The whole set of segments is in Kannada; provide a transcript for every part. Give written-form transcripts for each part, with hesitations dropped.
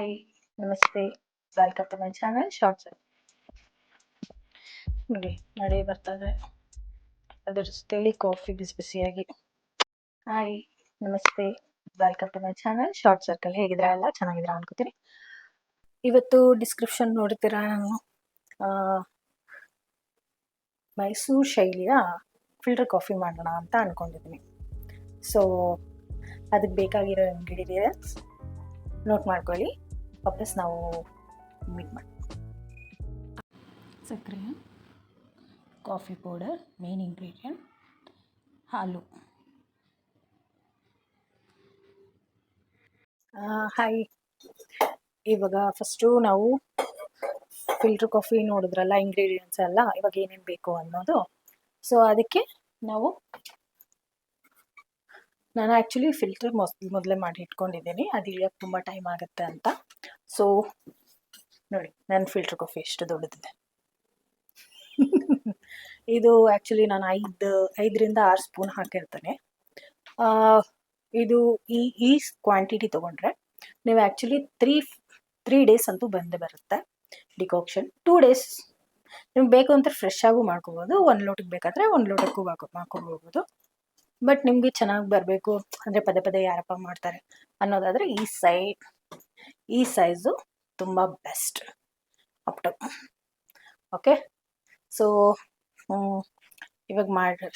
ಹಾಯ್, ನಮಸ್ತೆ. Welcome to my channel shorts. ನೋಡಿ ಮಳೆ ಬರ್ತದೆ, ಅದ್ರ ಜೊತೆಲಿ ಕಾಫಿ ಬಿಸಿ ಬಿಸಿಯಾಗಿ. ಹಾಯ್, ನಮಸ್ತೆ. Welcome to my channel Short Circle. ಹೇಗಿದ್ರ ಎಲ್ಲ ಚೆನ್ನಾಗಿದ್ರ ಅನ್ಕೋತೀನಿ. ಇವತ್ತು ಡಿಸ್ಕ್ರಿಪ್ಷನ್ ನೋಡ್ತೀರಾ, ನಾನು ಮೈಸೂರು ಶೈಲಿಯ ಫಿಲ್ಟರ್ ಕಾಫಿ ಮಾಡೋಣ ಅಂತ ಅನ್ಕೊಂಡಿದ್ದೀನಿ. ಸೊ ಅದಕ್ಕೆ ಬೇಕಾಗಿರೋ ಇಂಗ್ರೀಡಿಯೆಂಟ್ಸ್ ನೋಟ್ ಮಾಡ್ಕೊಳ್ಳಿ. ವಾಪಸ್ ನಾವು ಮೀಟ್ ಮಾಡಿ. ಸಕ್ಕರೆ, ಕಾಫಿ ಪೌಡರ್ ಮೇನ್ ಇಂಗ್ರೀಡಿಯೆಂಟ್, ಹಾಲು. ಹಾಯ್, ಇವಾಗ ಫಸ್ಟು ನಾವು ಫಿಲ್ಟರ್ ಕಾಫಿ ನೋಡಿದ್ರಲ್ಲ ಇಂಗ್ರೀಡಿಯೆಂಟ್ಸ್ ಎಲ್ಲ, ಇವಾಗ ಏನೇನು ಬೇಕು ಅನ್ನೋದು. ಸೊ ಅದಕ್ಕೆ ನಾನು ಆ್ಯಕ್ಚುಲಿ ಫಿಲ್ಟರ್ ಮೊದಲೇ ಮಾಡಿ ಇಟ್ಕೊಂಡಿದ್ದೀನಿ, ಅದು ಇಳಿಯೋಕ್ಕೆ ತುಂಬ ಟೈಮ್ ಆಗುತ್ತೆ ಅಂತ. ಸೊ ನೋಡಿ, ನನ್ನ ಫಿಲ್ಟರ್ ಕಾಫಿ ಎಷ್ಟು ದೊಡ್ಡದಿದೆ. ಇದು ಆ್ಯಕ್ಚುಲಿ ನಾನು 5ರಿಂದ 6 ಸ್ಪೂನ್ ಹಾಕಿರ್ತೇನೆ. ಇದು ಈ ಕ್ವಾಂಟಿಟಿ ತೊಗೊಂಡ್ರೆ ನೀವು ಆ್ಯಕ್ಚುಲಿ ತ್ರೀ ಡೇಸ್ ಅಂತೂ ಬಂದೇ ಬರುತ್ತೆ ಡಿಕಾಕ್ಷನ್. 2 ಡೇಸ್ ನಿಮ್ಗೆ ಬೇಕು ಅಂತ ಫ್ರೆಶ್ ಆಗೂ ಮಾಡ್ಕೋಬೋದು, 1 ಲೋಟಕ್ಕೆ ಬೇಕಾದರೆ 1 ಲೋಟಕ್ಕೂ ಮಾಡ್ಕೋಬೋದು. ಬಟ್ ನಿಮಗೆ ಚೆನ್ನಾಗಿ ಬರಬೇಕು ಅಂದರೆ ಪದೇ ಪದೇ ಯಾರಪ್ಪ ಮಾಡ್ತಾರೆ ಅನ್ನೋದಾದರೆ ಈ ಸೈಜು ತುಂಬ best up to. Okay, so ಇವಾಗ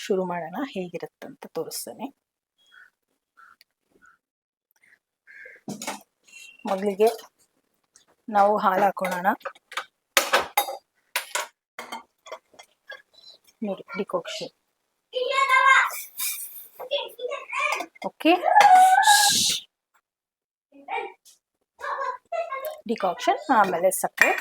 ಶುರು ಮಾಡೋಣ. ಹೇಗಿರುತ್ತಂತ ತೋರಿಸ್ತೇನೆ. ಮೊದಲಿಗೆ ನಾವು ಹಾಲು ಹಾಕೊಳ್ಳೋಣ. ನೋಡಿ, ಡಿಕಾಕ್ಷನ್. ಓಕೆ, ಡಿಕಾಕ್ಷನ್, ಆಮೇಲೆ ಸಕ್ಕರೆ,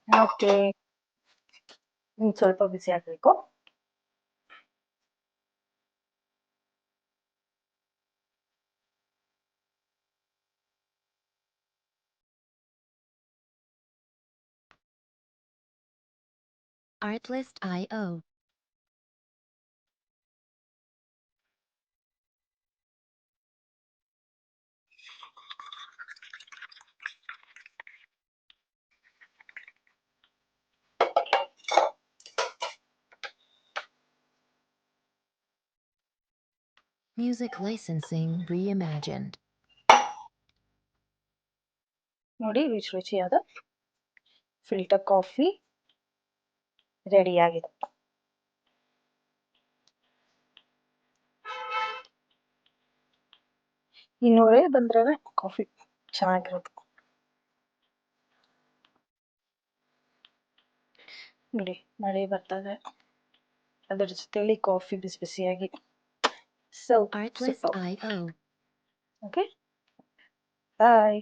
ಓಕೆ, ಸ್ವಲ್ಪ ಬಿಸಿ ಆಗಬೇಕು. Artlist.io. Music licensing reimagined. ನೋಡಿ, ರುಚಿಯಾದ ಫಿಲ್ಟರ್ ಕಾಫಿ ರೆಡಿಯಾಗಿದೆ. ಇನ್ನೂರೇ ಬಂದ್ರೆ ಕಾಫಿ ಚೆನ್ನಾಗಿರುತ್ತೆ. ನೋಡಿ, ಮಳೆ ಬರ್ತದೆ, ಅದರ ಜೊತೆಲಿ ಕಾಫಿ ಬಿಸಿ ಬಿಸಿಯಾಗಿ. So Artlist.io. ಓಕೆ, ಬಾಯ್.